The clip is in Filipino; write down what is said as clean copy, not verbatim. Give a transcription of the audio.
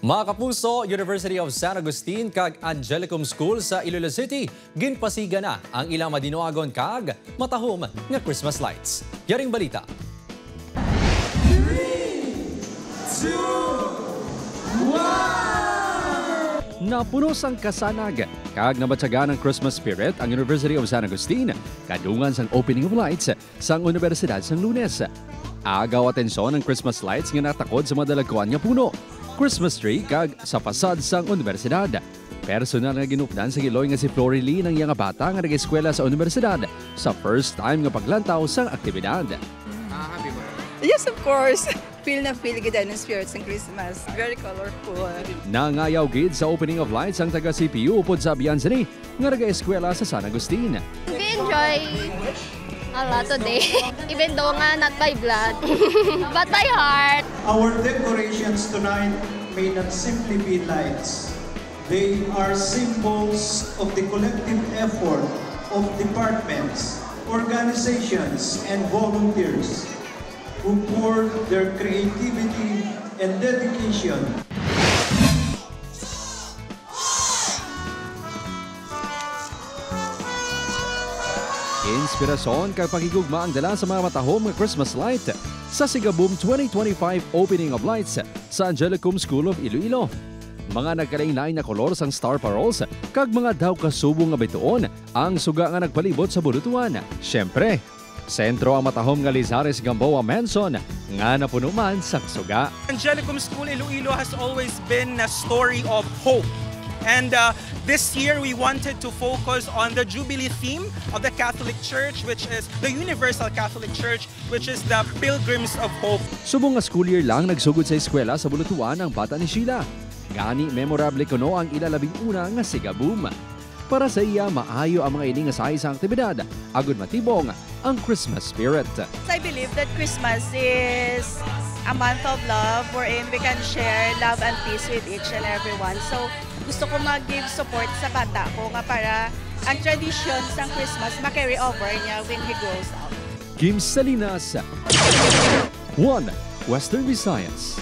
Mga kapuso, University of San Agustin kag Angelicum School sa Iloilo City, ginpasiga na ang ilang madinuagon kag matahom nga Christmas lights. Yaring balita. 3, 2, 1! Napuno sang kasanag kag nabatsagan ng Christmas spirit ang University of San Agustin kadungan sang opening of lights sang Universidad sang Lunes. Agaw atensyon ang Christmas lights nga natakod sa madalagkuan nga puno, Christmas tree kag sa pasad sang universidad. Personal nga ginupdan sa giloy nga si Flory Lee ng iyang bata nga nag-eskwela sa universidad sa first time nga paglantaw sang aktibidad. Happy ba? Yes, of course. Feel na feel gid ang spirits ng Christmas. Very colorful. Nangayaw gid sa opening of lights ang taga CPU upod sa Bianzani nga nag-eskwela sa San Agustin. We enjoy a lot today, even though nga not by blood, but by heart. Our decorations tonight may not simply be lights. They are symbols of the collective effort of departments, organizations, and volunteers who poured their creativity and dedication. Inspirasyon kag pakigugma ang dala sa mga matahom nga Christmas light sa Sigaboom 2025 Opening of Lights sa Angelicum School of Iloilo. Mga nagkalain-lain na kolor sang Star Paroles kag mga daw kasubong nga bituon ang suga nga nagpalibot sa bulutuan. Siyempre, sentro ang matahom nga Lizares Gamboa Mansion nga napuno man sang suga. Angelicum School Iloilo has always been a story of hope. And this year, we wanted to focus on the Jubilee theme of the Catholic Church, which is the Universal Catholic Church, which is the Pilgrims of Hope. Subong nga school year lang nagsugod sa eskwela sa bulutuan ang bata ni Sheila. Gani memorable kuno ang ilalabing una nga Sigaboom. Para sa iya, maayo ang mga ining asay sa aktibidad, agud matibong ang Christmas spirit. I believe that Christmas is a month of love wherein we can share love and peace with each and everyone. So, gusto ko mag-give support sa bata ko nga para ang tradition sa Christmas ma-carry over niya when he grows up. Kim Salinas, 1 Western Visayas.